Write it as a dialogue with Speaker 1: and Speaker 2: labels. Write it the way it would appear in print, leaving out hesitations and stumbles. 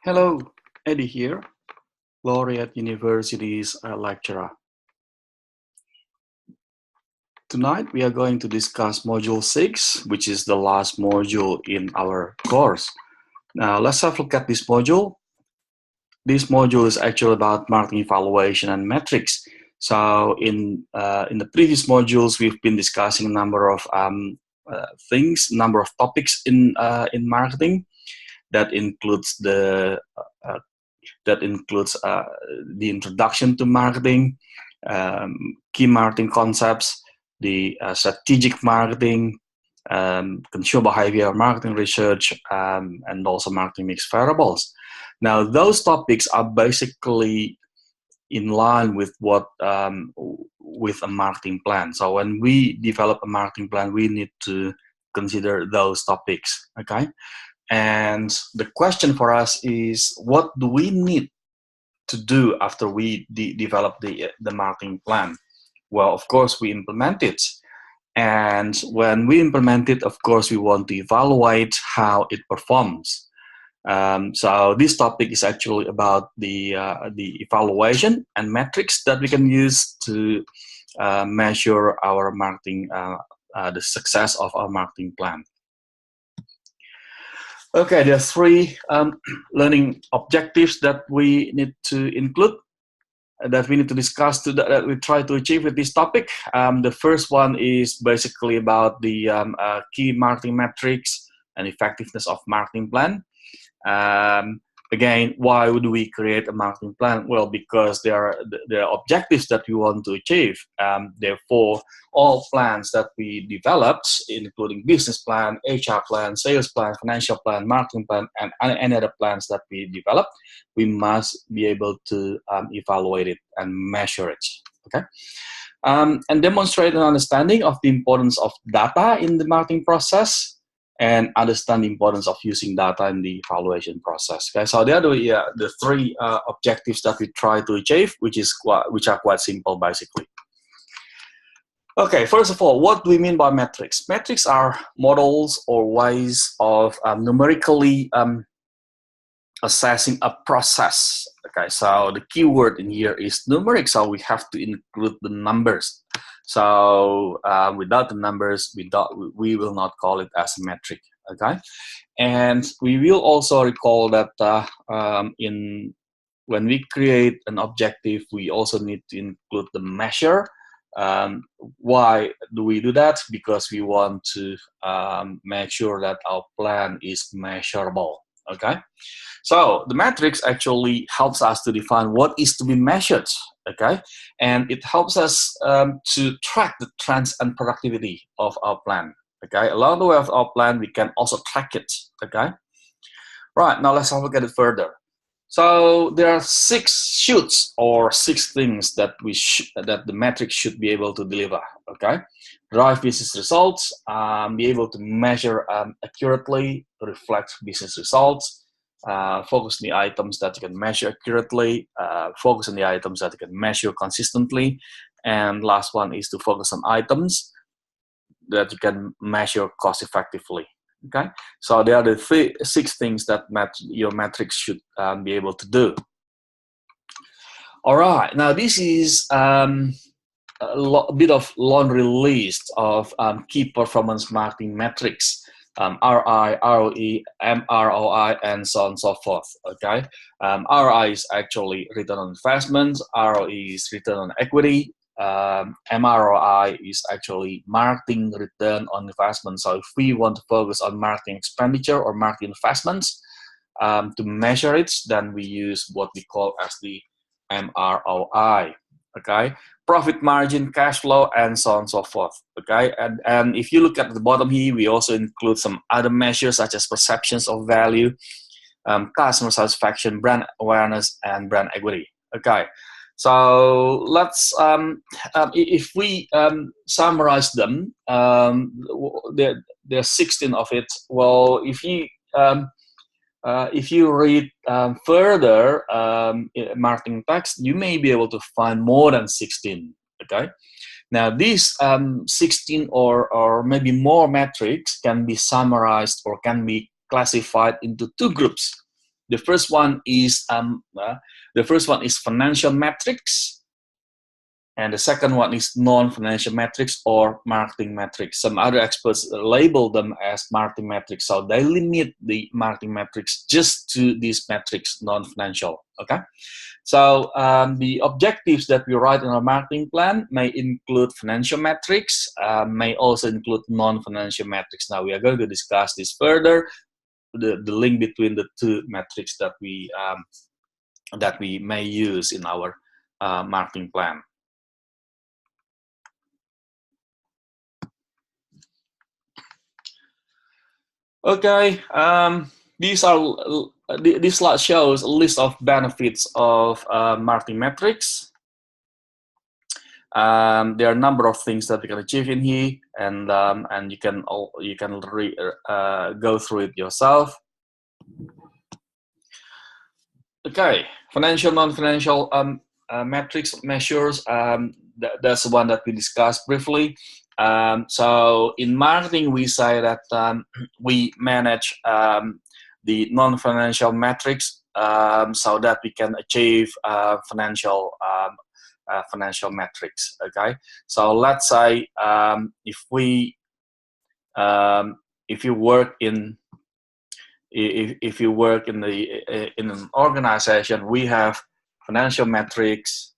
Speaker 1: Hello, Eddie here, Laureate University's lecturer. Tonight we are going to discuss Module 6, which is the last module in our course. Now let's have a look at this module. This module is actually about marketing evaluation and metrics. So in the previous modules, we've been discussing a number of number of topics in marketing. That includes the introduction to marketing, key marketing concepts, the strategic marketing, consumer behavior marketing research, and also marketing mix variables. Now, those topics are basically in line with what with a marketing plan. So when we develop a marketing plan, we need to consider those topics. Okay. And the question for us is, what do we need to do after we develop the marketing plan? Well, of course, we implement it. And when we implement it, of course, we want to evaluate how it performs. So this topic is actually about the evaluation and metrics that we can use to measure our marketing, the success of our marketing plan. Okay, there are three learning objectives that we need to include, that we need to discuss, that we try to achieve with this topic. The first one is basically about the key marketing metrics and effectiveness of marketing plan. Again, why would we create a marketing plan? Well, because there are objectives that we want to achieve. Therefore, all plans that we developed, including business plan, HR plan, sales plan, financial plan, marketing plan, and any other plans that we develop, we must be able to evaluate it and measure it. Okay, and demonstrate an understanding of the importance of data in the marketing process, and understand the importance of using data in the evaluation process. Okay, so there are the three objectives that we try to achieve, which are quite simple, basically. Okay, first of all, what do we mean by metrics? Metrics are models or ways of numerically assessing a process. Okay, so the key word in here is numeric, so we have to include the numbers. So without the numbers, we will not call it as a metric. Okay, and we will also recall that when we create an objective, we also need to include the measure. Why do we do that? Because we want to make sure that our plan is measurable. Okay, so the metrics actually helps us to define what is to be measured. Okay, and it helps us to track the trends and productivity of our plan. Okay, along the way of our plan, we can also track it. Okay, right, now let's have a look at it further. So there are 6 shoots or 6 things that the metrics should be able to deliver. Okay, drive business results, be able to measure accurately, reflect business results, focus on the items that you can measure accurately, focus on the items that you can measure consistently, and last one is to focus on items that you can measure cost effectively. Okay, so there are the 6 things that your metrics should be able to do. All right, now this is a bit of laundry list of key performance marketing metrics. RI, ROE, MROI, and so on and so forth. Okay, RI is actually return on investment, ROE is return on equity, MROI is actually marketing return on investment. So if we want to focus on marketing expenditure or marketing investments to measure it, then we use what we call as the MROI. Okay, profit margin, cash flow, and so on and so forth. Okay, and if you look at the bottom here, we also include some other measures such as perceptions of value, customer satisfaction, brand awareness, and brand equity. Okay, so let's if we summarize them, there are 16 of it. Well, if you read further marketing text, you may be able to find more than 16. Okay, now these 16 or maybe more metrics can be summarized or can be classified into 2 groups. The first one is financial metrics, and the second one is non-financial metrics or marketing metrics. Some other experts label them as marketing metrics, so they limit the marketing metrics just to these metrics, non-financial. Okay, so the objectives that we write in our marketing plan may include financial metrics, may also include non-financial metrics. Now we are going to discuss this further, the link between the two metrics that we may use in our marketing plan. Okay, this slide shows a list of benefits of marketing metrics. There are a number of things that we can achieve in here, and you can go through it yourself. Okay, financial, non-financial metrics measures. That's the one that we discussed briefly. So in marketing, we say that we manage the non-financial metrics so that we can achieve financial metrics. Okay, so let's say if you work in in an organization, we have financial metrics,